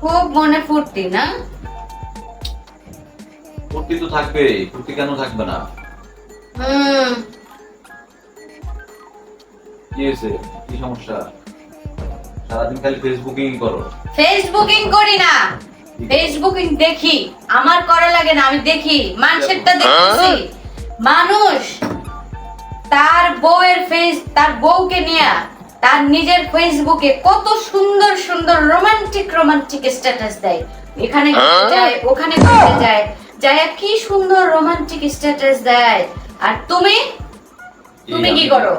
খুব মনে ফুর্তি না? ফুর্তি তো থাকবে, ফুর্তি কেন থাকবে না? কি হয়েছে, কি সমস্যা? সারাদিন খালি ফেসবুকিং করো। ফেসবুকিং করি না, ফেসবুকিং দেখি। আমার করা লাগে না, আমি দেখি। মানুষেরটা দেখতেছি। মানুষ তার বউয়ের তার বউকে নিয়ে তার নিজের ফেসবুকে কত সুন্দর সুন্দর রোমান্টিক স্ট্যাটাস দেয়। এখানে যায়, ওখানে ঘুরতে যায়, যায় কি সুন্দর রোমান্টিক স্ট্যাটাস দেয়। আর তুমি কি করো?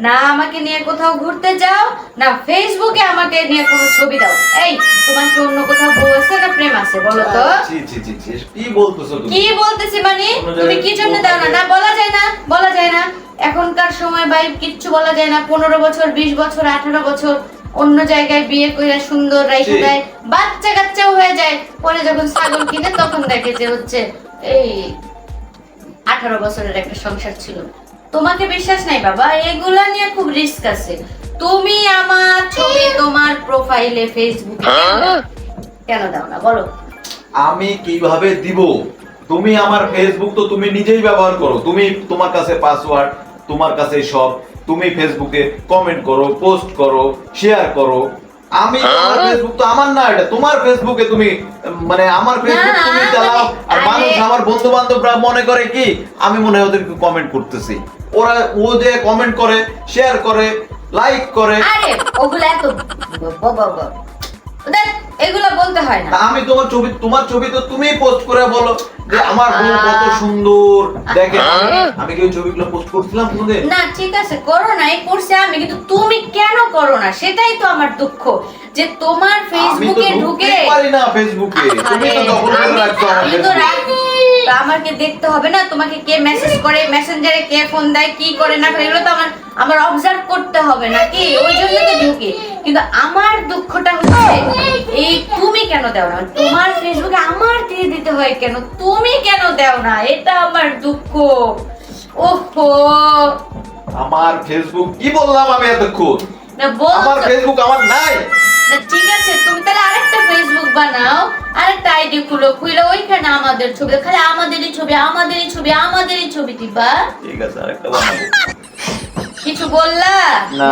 না আমাকে নিয়ে কোথাও ঘুরতে যাও, না ফেসবুকে আমাকে নিয়ে কোনো ছবি দাও। এই তোমার কি অন্য কোথাও বউ আছে না প্রেম আছে বলো তো? জি জি জি জি, কি বলতেছো তুমি? কি বলতেছি মানে? তুমি কি জন্য দাও না? না বলা যায় না, বলা যায় না। এখনকার সময় ভাই কিচ্ছু বলা যায় না। 15 বছর, 20 বছর, 18 বছর অন্য জায়গায় বিয়ে করে সুন্দর রাইখে দেয়, বাচ্চা কাচ্চাও হয়ে যায়। পরে যখন ছাগল কিনে তখন দেখে যে হচ্ছে এই 18 বছরের একটা সংসার ছিল। তোমাকে বিশ্বাস নাই বাবা, এগুলা নিয়ে খুব রিস্ক আছে। তুমি আমার ছবি তোমার প্রোফাইলে ফেসবুকে কেন দাও না বলো? আমি কিভাবে দিব? তুমি আমার ফেসবুক তো তুমি নিজেই ব্যবহার করো। তুমি তোমার কাছে পাসওয়ার্ড, তোমার কাছে সব। তুমি ফেসবুকে কমেন্ট করো, পোস্ট করো, শেয়ার করো। আমি আমার ফেসবুক তো আমার না, এটা তোমার ফেসবুকে তুমি মানে আমার ফেসবুক তুমি চালাও। আর মানুষ আমার বন্ধু বান্ধবরা মনে করে কি আমি মনে হয় ওদেরকে কমেন্ট করতেছি। ও যে কমেন্ট করে, শেয়ার করে, লাইক করে, আরে ওগুলা তো এগুলা বলতে হয় না। আমি তোমার ছবি তো তুমি পোস্ট করে বলো যে আমার বউ কত সুন্দর দেখেন। আমি কি ওই ছবিগুলো পোস্ট করছিলাম তোমাদের? না ঠিক আছে, করো না, এই করছে আমি, কিন্তু তুমি কেন করো না সেটাই তো আমার দুঃখ। যে তোমার ফেসবুকে ঢুকে পারি না ফেসবুকে, তুমি তো দখল করে রাখছো আমার ফেসবুক। আমাকে দেখতে হবে না তোমাকে কে মেসেজ করে, মেসেঞ্জারে কে ফোন দেয়, কি করে না করে, এগুলো তো আমার অবজার্ভ করতে হবে নাকি? ওই জন্য তো ঢুকি। কিন্তু আমার দুঃখটা হচ্ছে এই তুমি কেন দাও না? তোমার ফেসবুকে আমার দিয়ে দিতে হয় কেন? তুমি কেন দাও না? এটা আমার দুঃখ। ওহো, আমার ফেসবুক কি বললাম আমি এতক্ষণ? না আমার ফেসবুক আমার নাই। না ঠিক আছে, তুমি তাহলে আরেকটা ফেসবুক বানাও, আরেকটা আইডি খুলে ওইখানে আমাদের ছবি, খালি আমাদেরই ছবি দিবা। ঠিক আছে, আরেকটা বানাবো। কিছু বললা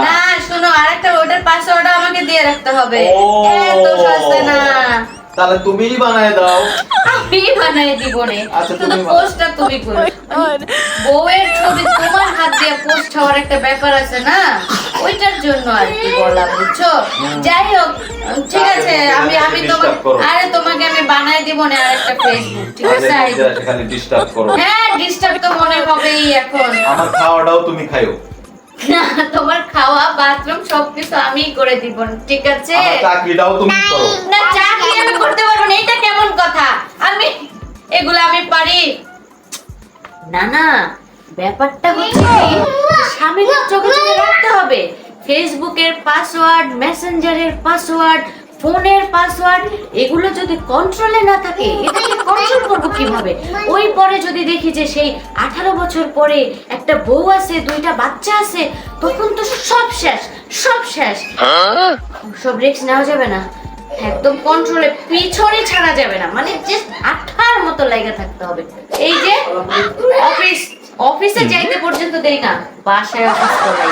না? শোনো, আরেকটা ওটার পাসওয়ার্ড আমাকে দিয়ে রাখতে হবে। এত সস্তা না। তাহলে তুমিই বানায় দাও। আমি বানায় দিব না। আচ্ছা, শুধু পোস্টটা তুমি করো। বউয়ের ছবি তোমার হাত দিয়ে পোস্ট হওয়ার একটা ব্যাপার আছে না, ওইটার জন্য আর কি বলা, বুঝছো? যাই হোক, ঠিক আছে, আমি তোমাকে আমি বানায় দিব না আরেকটা ফেসবুক, ঠিক আছে? খালি ডিস্টার্ব করো। হ্যাঁ, ডিস্টার্ব তো মনে হবেই এখন। আমার খাওয়াটাও তুমি খাইও না, তোমার খাওয়া, বাথরুম সবকিছু আমিই করে দিব, ঠিক আছে? চাকরিটাও তুমি করো। না, চাকরি আমি করতে পারবো না, এটা কেমন কথা? এগুলো আমি পারি না। না, ব্যাপারটা হচ্ছে কি, স্বামীর চোখে চোখে রাখতে হবে। ফেসবুকের পাসওয়ার্ড, মেসেঞ্জারের পাসওয়ার্ড, ফোনের পাসওয়ার্ড, এগুলো যদি কন্ট্রোলে না থাকে, এটাকে কন্ট্রোল করব কিভাবে? ওই পরে যদি দেখি যে সেই 18 বছর পরে একটা বউ আছে, 2টা বাচ্চা আছে, তখন তো সব শেষ। সব রিস্ক নেওয়া যাবে না, একদম কন্ট্রোলে, পিছনে ছাড়া যাবে না, মানে জাস্ট আঠার মতো লাগা থাকতে হবে। এই যে অফিসে যাইতে পর্যন্ত দেই না, বাসায় অফিস করাই।